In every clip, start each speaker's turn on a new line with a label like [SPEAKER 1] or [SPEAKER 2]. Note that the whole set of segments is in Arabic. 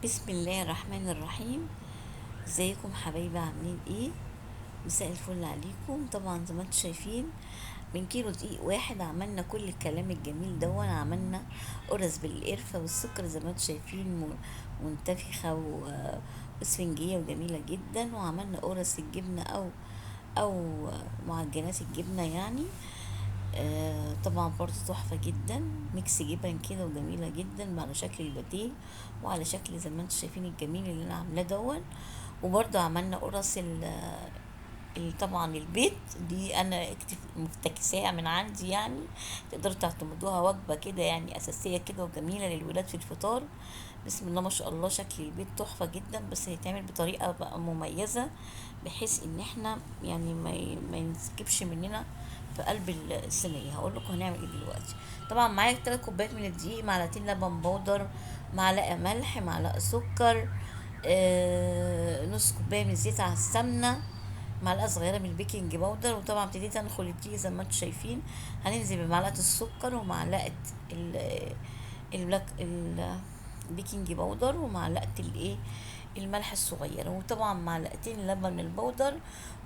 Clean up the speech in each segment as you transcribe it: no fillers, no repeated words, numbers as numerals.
[SPEAKER 1] بسم الله الرحمن الرحيم. ازيكم حبايبي، عاملين ايه؟ مساء الفل عليكم. طبعا زي ما انتم شايفين، من كيلو دقيق واحد عملنا كل الكلام الجميل دون. عملنا قرص بالقرفة والسكر زي ما انتم شايفين، منتفخة واسفنجية وجميلة جدا. وعملنا قرص الجبنة او معجنات الجبنة يعني. طبعا برضه تحفة جدا، ميكس جبن كده وجميلة جدا على شكل الباتيه وعلى شكل زي ما انتم شايفين الجميل اللي انا عاملاه دون. وبرضه عملنا قرص طبعا البيت دي انا مفتكساها من عندي يعني. تقدروا تعتمدوها وجبة كده يعني اساسية كده وجميلة للولاد في الفطار. بسم الله ما شاء الله، شكل البيت تحفة جدا، بس هيتعمل بطريقة بقى مميزة بحيث ان احنا يعني ما ينسكبش مننا في قلب الصينية. هقول لكم هنعمل ايه دلوقتي. طبعا معايا 3 كوبايات من الدقيق، معلقتين لبن بودر، معلقة ملح، معلقة سكر، نص كوباية من زيت على السمنة، معلقة صغيرة من البيكنج باودر. وطبعا ابتديت انخل الدقيق زي ما انتم شايفين. هننزل بمعلقة السكر ومعلقة البلاك البيكنج باودر ومعلقة الملح الصغير، وطبعا معلقتين لبن البودر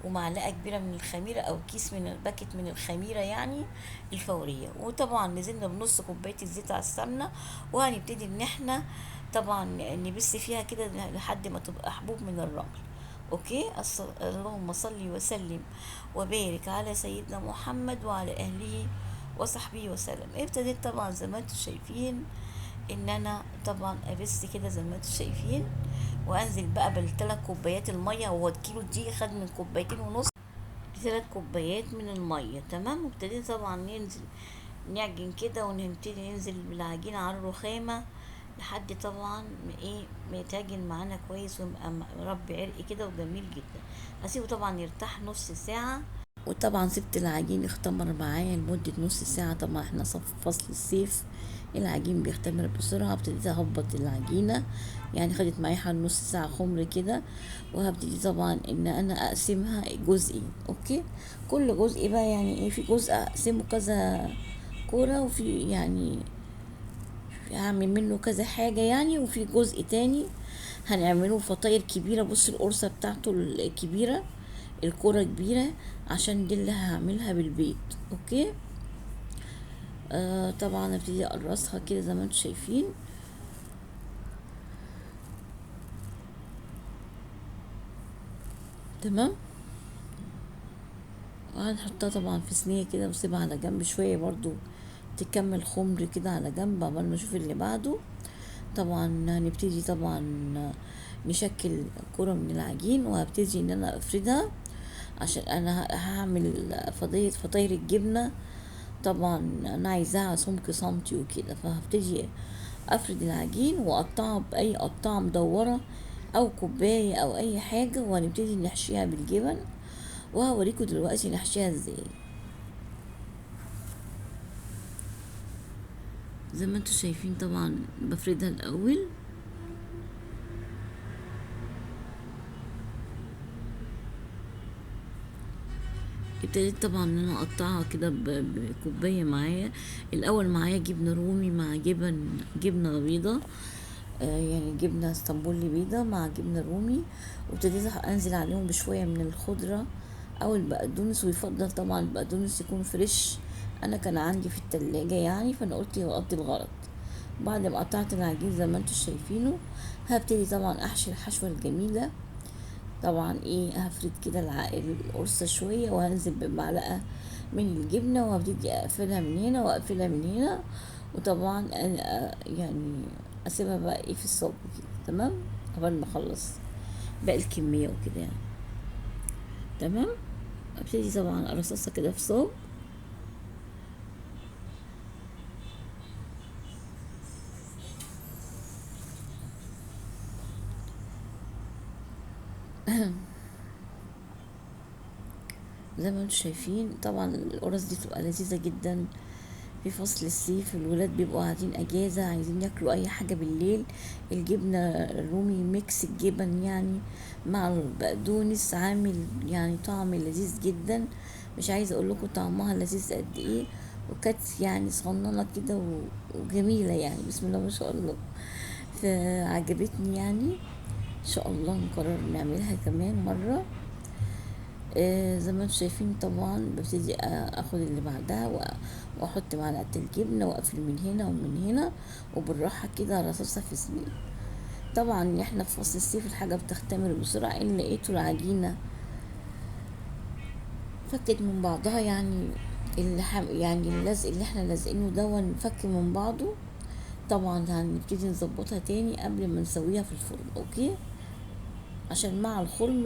[SPEAKER 1] ومعلقة كبيرة من الخميرة او كيس من الباكت من الخميرة يعني الفورية. وطبعا نزلنا بنص كوباية الزيت على السمنة، وهنبتدي ان احنا طبعا نبس فيها كده لحد ما تبقى حبوب من الرمل. اوكي. اللهم صل وسلم وبارك على سيدنا محمد وعلى اهله وصحبه وسلم. ابتديت طبعا زي ما انتم شايفين ان انا طبعا ابس كده زي ما انتم شايفين، وانزل بقى بالثلاث كوبايات الميه. هو الكيلو دي خد من كوبايتين ونص 3 كوبايات من الميه، تمام. وابتديت طبعا ننزل نعجن كده، ونبتدي ننزل بالعجين على الرخامه لحد طبعا ما يتعجن معانا كويس ويبقى مربي عرق كده وجميل جدا. اسيبه طبعا يرتاح نص ساعه. وطبعا سبت العجين يختمر معايا لمدة نص ساعة. طبعا احنا فصل الصيف، العجين بيختمر بسرعة. ابتديت اهبط العجينة، يعني خدت معايا حوالي نص ساعة خمر كده. وهبتدي طبعا ان انا اقسمها جزئين. اوكي. كل جزء بقى يعني في جزء اقسمه كذا كورة، وفي يعني هعمل منه كذا حاجة يعني. وفي جزء تاني هنعمله فطاير كبيرة. بص القرصة بتاعته الكبيرة، الكرة كبيرة، عشان دي اللي هعملها بالبيت. اوكي. طبعا ابتدي اقرصها كده زي ما انتم شايفين. تمام. وهنحطها طبعا في صينية كده واسيبها على جنب شوية برضو تكمل خمر كده على جنب قبل ما اشوف اللي بعده. طبعا هنبتدي طبعا نشكل كرة من العجين، وهبتدي ان انا افردها عشان انا هعمل فطاير الجبنة. طبعا انا عايزاها سمك سنتي وكده، فهبتدي افرد العجين واقطعه باي قطعه مدوره او كوبايه او اي حاجه، وهنبتدي نحشيها بالجبن. وهوريكم دلوقتي نحشيها ازاي. زي ما انتم شايفين طبعا بفردها الاول. ابتديت طبعا ان انا اقطعها كده بكوبايه معايا. الاول معايا جبنه رومي مع جبنه بيضه، يعني جبنه اسطنبولي بيضه مع جبنه رومي. وابتديت انزل عليهم بشويه من الخضره او البقدونس، ويفضل طبعا البقدونس يكون فريش. انا كان عندي في التلاجة يعني، فانا قلت يغطي الغرض. بعد ما قطعت العجين زي ما انتم شايفينه، هبتدي طبعا احشي الحشوه الجميله. طبعا هفرد كده القرصة شوية، وهنزل بمعلقة من الجبنة، وهبتدي اقفلها من هنا واقفلها من هنا. وطبعا يعني اسيبها بقى في الصب كده، تمام، قبل ما اخلص باقي الكمية وكده يعني. تمام. ابتدي طبعا ارصصها كده في صوب. زي ما انتم شايفين طبعا القرص دي بتبقى لذيذة جدا في فصل الصيف. الولاد بيبقوا قاعدين اجازة عايزين ياكلوا اي حاجة بالليل. الجبنة الرومي ميكس الجبن يعني مع البقدونس عامل يعني طعم لذيذ جدا. مش عايزة اقول لكم طعمها لذيذ قد ايه. وكانت يعني صغننة كده وجميلة يعني، بسم الله ما شاء الله. فعجبتني يعني. ان شاء الله نقرر نعملها كمان مرة. زي ما انتم شايفين طبعا ببتدي اخد اللي بعدها واحط معلقة الجبنة واقفل من هنا ومن هنا، وبالراحة كده رصاصة في سنين. طبعا احنا في فصل الصيف الحاجة بتختمر بسرعة. ان لقيتوا العجينة فكت من بعضها، يعني يعني اللزق اللي احنا لازقينه ده فك من بعضه. طبعا هنبتدي نظبطها تاني قبل ما نسويها في الفرن. اوكي، عشان مع الخرم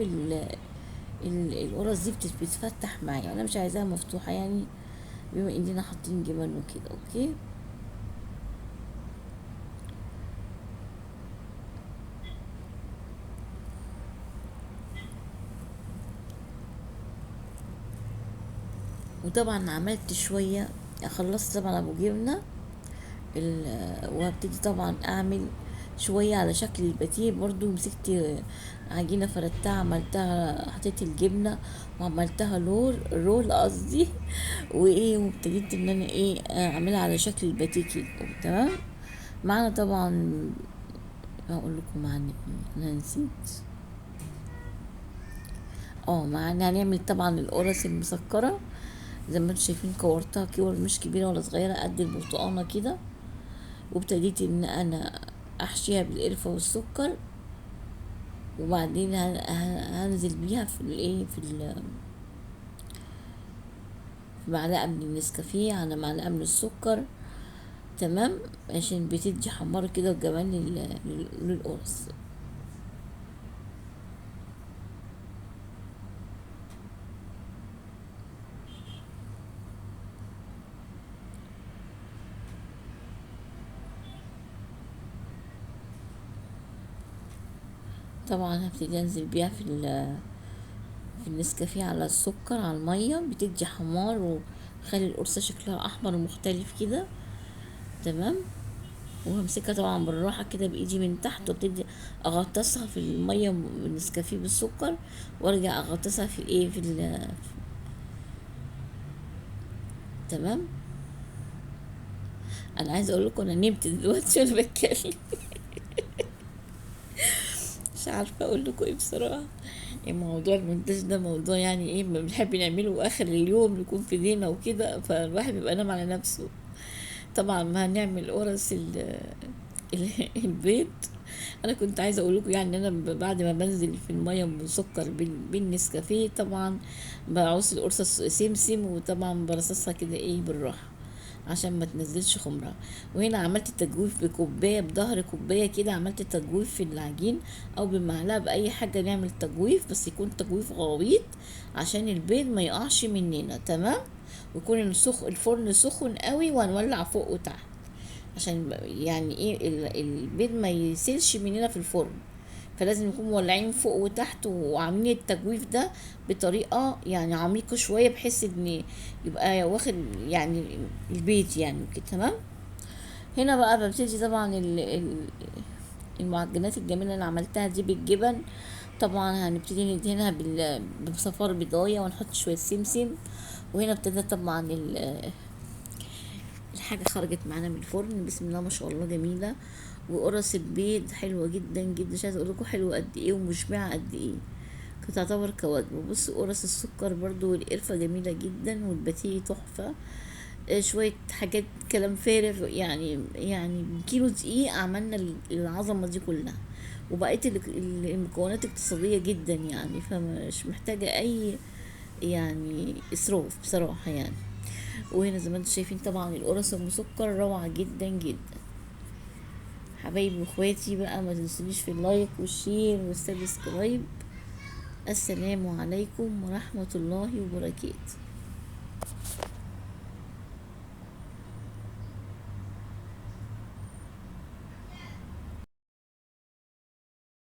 [SPEAKER 1] القرص دي بتتفتح معايا، انا مش عايزاها مفتوحة يعني، بما اننا حاطين جبن وكده. اوكي، وطبعا عملت شوية، خلصت طبعا ابو جبنة وهبتدي طبعا اعمل شوية على شكل الباتيه. برضو مسكت عجينة فردتها، عملتها حطيت الجبنة وعملتها رول قصدي وايه، وابتديت ان انا ايه اعملها على شكل الباتيه كده. تمام. معانا طبعا، هقول لكم معانا ايه، انا نسيت. معانا هنعمل طبعا القرص المسكرة. زي ما انتم شايفين كورتها كور مش كبيرة ولا صغيرة، قد البرتقانة كده. وابتديت ان انا احشيها بالقرفة والسكر، وبعدين هنزل بيها في الايه في معلقة من النسكافيه على معلقة من السكر. تمام، عشان بتدي حمار كده وجمال للقرص. طبعا هبتدي انزل بيها في النسكافيه على السكر على المية، بتدي حمار وخلي القرصة شكلها احمر ومختلف كده. تمام. وهمسكها طبعا بالراحة كده بايدي من تحت، وابتدي اغطسها في المية بالنسكافيه بالسكر، وارجع اغطسها في ايه تمام. انا عايزه اقول لكم انا نمت دلوقتي وانا بتكلم. مش عارفه اقول لكم ايه بصراحه. موضوع المونتاج ده موضوع يعني ايه، ما بنحب نعمله اخر اليوم نكون في دينا وكده، فالواحد بيبقى نام على نفسه. طبعا ما هنعمل قرص البيض. انا كنت عايزه اقول لكم يعني ان انا بعد ما بنزل في الميه بسكر بالنسكافيه طبعا بعوز القرصه سمسم، وطبعا برصصها كده ايه بالراحه عشان ما تنزلش خمرها. وهنا عملت تجويف بكوبايه، بظهر كوبايه كده عملت تجويف في العجين، او بمعلقه باي حاجه نعمل تجويف، بس يكون تجويف غويط عشان البيض ما يقعش مننا. تمام. ويكون الفرن سخن قوي، وهنولع فوق وتحت عشان يعني ايه البيض ما يسيلش مننا في الفرن. فلازم نكون مولعين فوق وتحت وعاملين التجويف ده بطريقة يعني عميقة شوية، بحيث ان يبقى واخد يعني البيض يعني كده. تمام. هنا بقى ببتدي طبعا المعجنات الجميلة اللي عملتها دي بالجبن. طبعا هنبتدي ندهنها بصفار بيضاية، ونحط شوية سمسم. وهنا ابتدى طبعا الحاجة خرجت معانا من الفرن، بسم الله ما شاء الله جميلة. وقرص البيض حلوة جدا جدا، مش عايزة اقول لكم حلوة قد ايه ومشبعة قد ايه. كانت تعتبر كوجبة. بص قرص السكر برضو والقرفة جميلة جدا، والباتيه تحفة. شوية حاجات كلام فارغ يعني كيلو دقيق عملنا العظمة دي كلها. وبقيت المكونات اقتصادية جدا يعني، فمش محتاجة اي يعني اسراف بصراحة يعني. وهنا زي ما انتم شايفين طبعا القرص المسكر روعة جدا جدا. حبايبي واخواتي بقى، ما تنسونيش في اللايك والشير والسبسكرايب. السلام عليكم ورحمة الله وبركاته.